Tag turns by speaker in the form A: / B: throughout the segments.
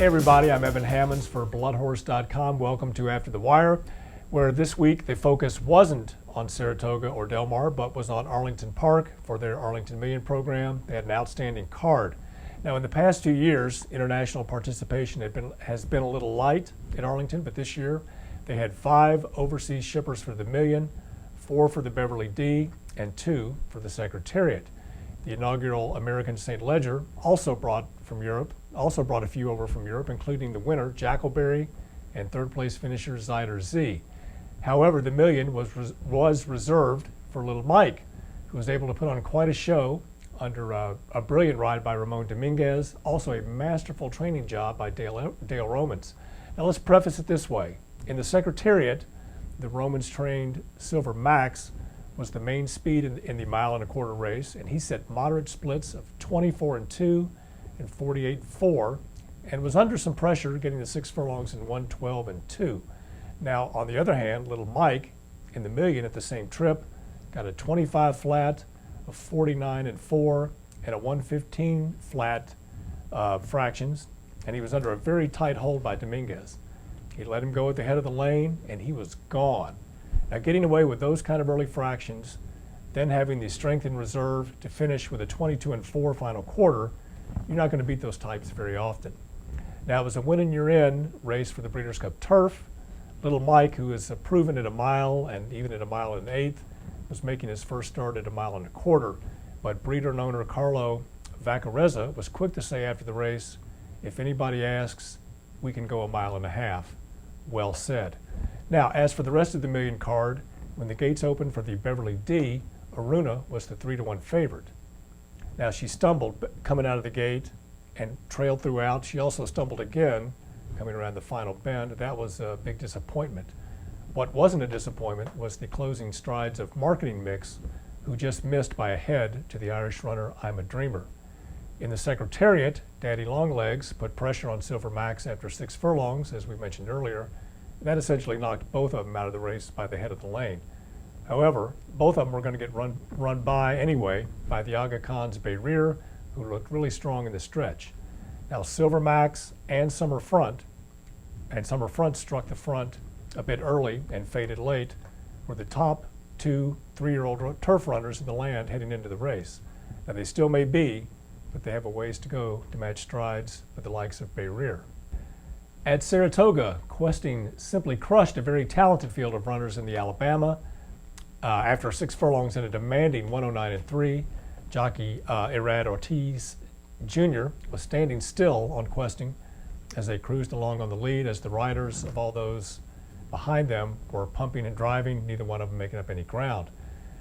A: Hey everybody, I'm Evan Hammonds for bloodhorse.com. Welcome to After the Wire, where this week the focus wasn't on Saratoga or Del Mar, but was on Arlington Park for their Arlington Million program. They had an outstanding card. Now, in the past 2 years, international participation has been a little light at Arlington, but this year they had 5 overseas shippers for the Million, 4 for the Beverly D, and 2 for the Secretariat. The inaugural American St. Ledger also brought a few over from Europe, including the winner, Jackalberry, and third place finisher, Zyder Z. However, the Million was reserved for Little Mike, who was able to put on quite a show under a brilliant ride by Ramon Dominguez, also a masterful training job by Dale Romans. Now let's preface it this way. In the Secretariat, the Romans-trained Silver Max was the main speed in the mile and a quarter race, and he set moderate splits of 24-2 and 48-4, and was under some pressure getting the 6 furlongs in 1:12-2. Now, on the other hand, Little Mike in the Million at the same trip got a 25 flat of 49-4 and a 115 flat fractions, and he was under a very tight hold by Dominguez. He let him go at the head of the lane, and he was gone. Now, getting away with those kind of early fractions, then having the strength in reserve to finish with a 22-4 final quarter, you're not going to beat those types very often. Now, it was a win-and-you're-in race for the Breeders' Cup Turf. Little Mike, who is proven at a mile and even at a mile and an eighth, was making his first start at a mile and a quarter. But breeder and owner Carlo Vaccarezza was quick to say after the race, if anybody asks, we can go a mile and a half. Well said. Now, as for the rest of the Million card, when the gates opened for the Beverly D, Aruna was the 3-1 favorite. Now, she stumbled coming out of the gate and trailed throughout. She also stumbled again coming around the final bend. That was a big disappointment. What wasn't a disappointment was the closing strides of Marketing Mix, who just missed by a head to the Irish runner I'm a Dreamer. In the Secretariat, Daddy Longlegs put pressure on Silver Max after 6 furlongs, as we mentioned earlier. That essentially knocked both of them out of the race by the head of the lane. However, both of them were going to get run by anyway by the Aga Khan's Bay Rear, who looked really strong in the stretch. Now, Silver Max and Summer Front struck the front a bit early and faded late, were the top 2 3-year-old turf runners in the land heading into the race. Now, they still may be, but they have a ways to go to match strides with the likes of Bay Rear. At Saratoga, Questing simply crushed a very talented field of runners in the Alabama. After 6 furlongs and a demanding 109-3, jockey Irad Ortiz Jr. was standing still on Questing as they cruised along on the lead, as the riders of all those behind them were pumping and driving, neither one of them making up any ground.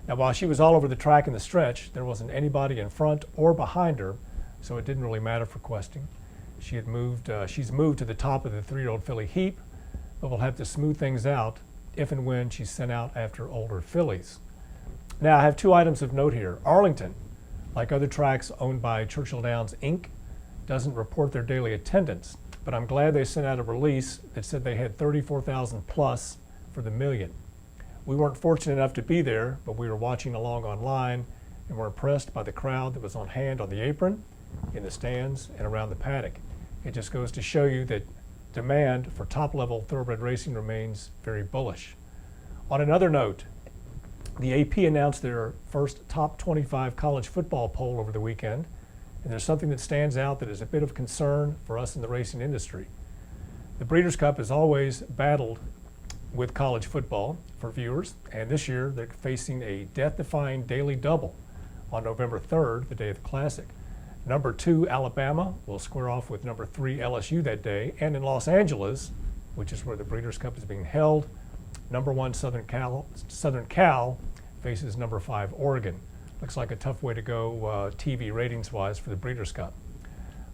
A: Now, while she was all over the track in the stretch, there wasn't anybody in front or behind her, so it didn't really matter for Questing. She's moved to the top of the 3-year-old filly heap, but we'll have to smooth things out if and when she's sent out after older fillies. Now, I have 2 items of note here. Arlington, like other tracks owned by Churchill Downs Inc., doesn't report their daily attendance, but I'm glad they sent out a release that said they had 34,000 plus for the Million. We weren't fortunate enough to be there, but we were watching along online and were impressed by the crowd that was on hand on the apron, in the stands, and around the paddock. It just goes to show you that demand for top-level thoroughbred racing remains very bullish. On another note, the AP announced their first top 25 college football poll over the weekend, and there's something that stands out that is a bit of concern for us in the racing industry. The Breeders' Cup has always battled with college football for viewers, and this year they're facing a death-defying daily double on November 3rd, the day of the Classic. Number 2, Alabama, will square off with number 3, LSU that day, and in Los Angeles, which is where the Breeders' Cup is being held, number 1, Southern Cal faces number 5, Oregon. Looks like a tough way to go TV ratings-wise for the Breeders' Cup.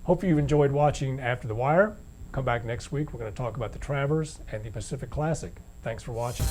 A: Hope you've enjoyed watching After the Wire. Come back next week. We're going to talk about the Travers and the Pacific Classic. Thanks for watching.